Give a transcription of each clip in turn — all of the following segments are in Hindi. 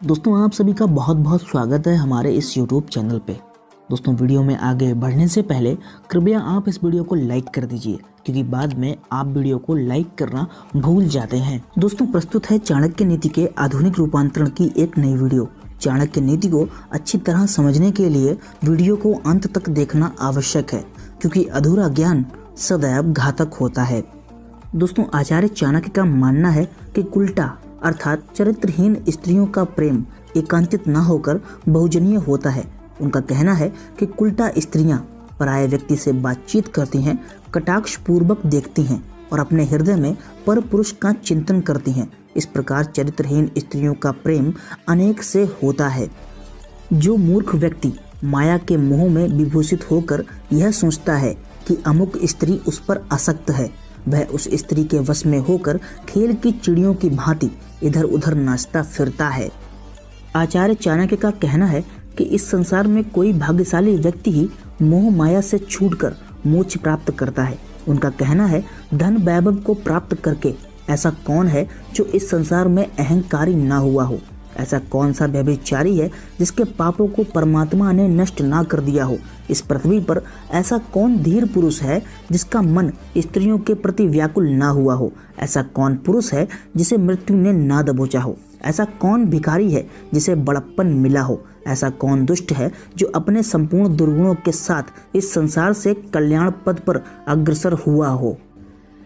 दोस्तों आप सभी का बहुत बहुत स्वागत है हमारे इस YouTube चैनल पे। दोस्तों वीडियो में आगे बढ़ने से पहले कृपया आप इस वीडियो को लाइक कर दीजिए, क्योंकि बाद में आप वीडियो को लाइक करना भूल जाते हैं। दोस्तों प्रस्तुत है चाणक्य नीति के आधुनिक रूपांतरण की एक नई वीडियो। चाणक्य नीति को अच्छी तरह समझने के लिए वीडियो को अंत तक देखना आवश्यक है, क्योंकि अधूरा ज्ञान सदैव घातक होता है। दोस्तों आचार्य चाणक्य का मानना है कि उल्टा अर्थात चरित्रहीन स्त्रियों का प्रेम एकांतित न होकर बहुजनीय होता है। उनका कहना है कि उल्टा स्त्रियां पराये व्यक्ति से बातचीत करती हैं, कटाक्ष पूर्वक देखती हैं और अपने हृदय में पर पुरुष का चिंतन करती हैं। इस प्रकार चरित्रहीन स्त्रियों का प्रेम अनेक से होता है। जो मूर्ख व्यक्ति माया के मोह में विभूषित होकर यह सोचता है कि अमुक स्त्री उस पर आसक्त है, वह उस स्त्री के वश में होकर खेल की चिड़ियों की भांति इधर उधर नाचता फिरता है। आचार्य चाणक्य का कहना है कि इस संसार में कोई भाग्यशाली व्यक्ति ही मोह माया से छूटकर मोक्ष प्राप्त करता है। उनका कहना है धन वैभव को प्राप्त करके ऐसा कौन है जो इस संसार में अहंकारी ना हुआ हो। ऐसा कौन सा व्यभिचारी है जिसके पापों को परमात्मा ने नष्ट ना कर दिया हो। इस पृथ्वी पर ऐसा कौन धीर पुरुष है जिसका मन स्त्रियों के प्रति व्याकुल ना हुआ हो। ऐसा कौन पुरुष है जिसे मृत्यु ने ना दबोचा हो। ऐसा कौन भिखारी है जिसे बड़प्पन मिला हो। ऐसा कौन दुष्ट है जो अपने संपूर्ण दुर्गुणों के साथ इस संसार से कल्याण पद पर अग्रसर हुआ हो।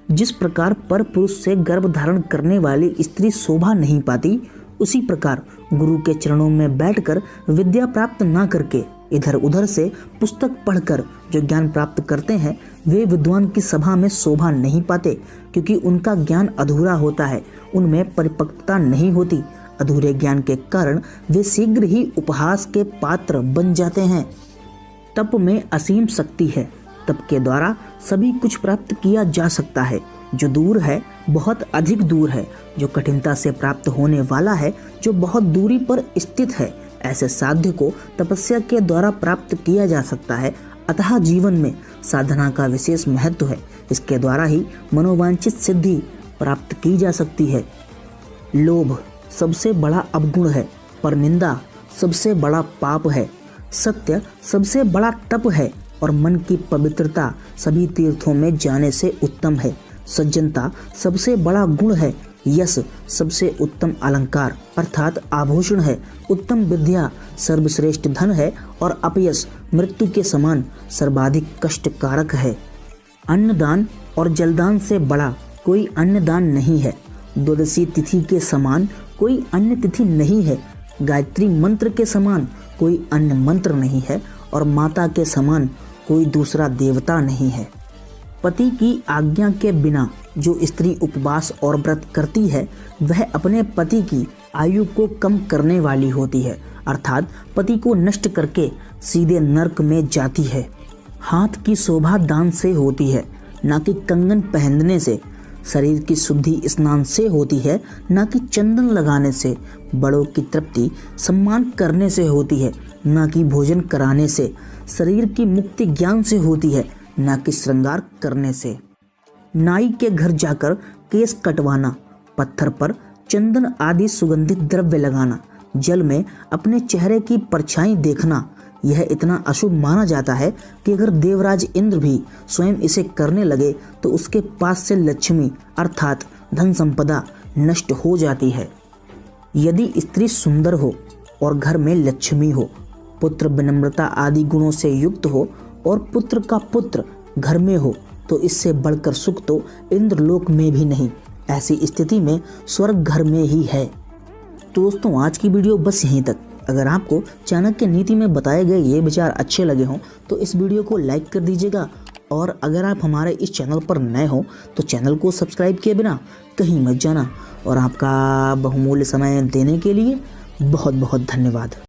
जिस प्रकार पर पुरुष से गर्भ धारण करने वाली स्त्री शोभा नहीं पाती, उसी प्रकार गुरु के चरणों में बैठकर विद्या प्राप्त न करके इधर उधर से पुस्तक पढ़कर जो ज्ञान प्राप्त करते हैं, वे विद्वान की सभा में शोभा नहीं पाते, क्योंकि उनका ज्ञान अधूरा होता है, उनमें परिपक्वता नहीं होती। अधूरे ज्ञान के कारण वे शीघ्र ही उपहास के पात्र बन जाते हैं। तप में असीम शक्ति है। तप के द्वारा सभी कुछ प्राप्त किया जा सकता है। जो दूर है बहुत अधिक दूर है, जो कठिनता से प्राप्त होने वाला है, जो बहुत दूरी पर स्थित है, ऐसे साध्य को तपस्या के द्वारा प्राप्त किया जा सकता है। अतः जीवन में साधना का विशेष महत्व है। इसके द्वारा ही मनोवांछित सिद्धि प्राप्त की जा सकती है। लोभ सबसे बड़ा अवगुण है, पर निंदा सबसे बड़ा पाप है। सत्य सबसे बड़ा तप है और मन की पवित्रता सभी तीर्थों में जाने से उत्तम है। सज्जनता सबसे बड़ा गुण है। यश सबसे उत्तम अलंकार अर्थात आभूषण है। उत्तम विद्या सर्वश्रेष्ठ धन है और अपयश मृत्यु के समान सर्वाधिक कष्टकारक है। अन्नदान और जलदान से बड़ा कोई अन्नदान नहीं है। द्वादशी तिथि के समान कोई अन्य तिथि नहीं है। गायत्री मंत्र के समान कोई अन्य मंत्र नहीं है और माता के समान कोई दूसरा देवता नहीं है। पति की आज्ञा के बिना जो स्त्री उपवास और व्रत करती है, वह अपने पति की आयु को कम करने वाली होती है, अर्थात पति को नष्ट करके सीधे नरक में जाती है। हाथ की शोभा दान से होती है, न कि कंगन पहनने से। शरीर की शुद्धि स्नान से होती है, न कि चंदन लगाने से। बड़ों की तृप्ति सम्मान करने से होती है, न कि भोजन कराने से। शरीर की मुक्ति ज्ञान से होती है, न कि श्रृंगार करने से। नाई के घर जाकर केस कटवाना, पत्थर पर चंदन आदि सुगंधित द्रव्य लगाना, जल में अपने चेहरे की परछाई देखना, यह इतना अशुभ माना जाता है कि अगर देवराज इंद्र भी स्वयं इसे करने लगे तो उसके पास से लक्ष्मी अर्थात धन संपदा नष्ट हो जाती है। यदि स्त्री सुंदर हो और घर में लक्ष्मी हो, पुत्र विनम्रता आदि गुणों से युक्त हो और पुत्र का पुत्र घर में हो, तो इससे बढ़कर सुख तो इंद्रलोक में भी नहीं। ऐसी स्थिति में स्वर्ग घर में ही है। तो दोस्तों आज की वीडियो बस यहीं तक। अगर आपको चाणक्य नीति में बताए गए ये विचार अच्छे लगे हों तो इस वीडियो को लाइक कर दीजिएगा, और अगर आप हमारे इस चैनल पर नए हो तो चैनल को सब्सक्राइब किए बिना कहीं मत जाना। और आपका बहुमूल्य समय देने के लिए बहुत बहुत धन्यवाद।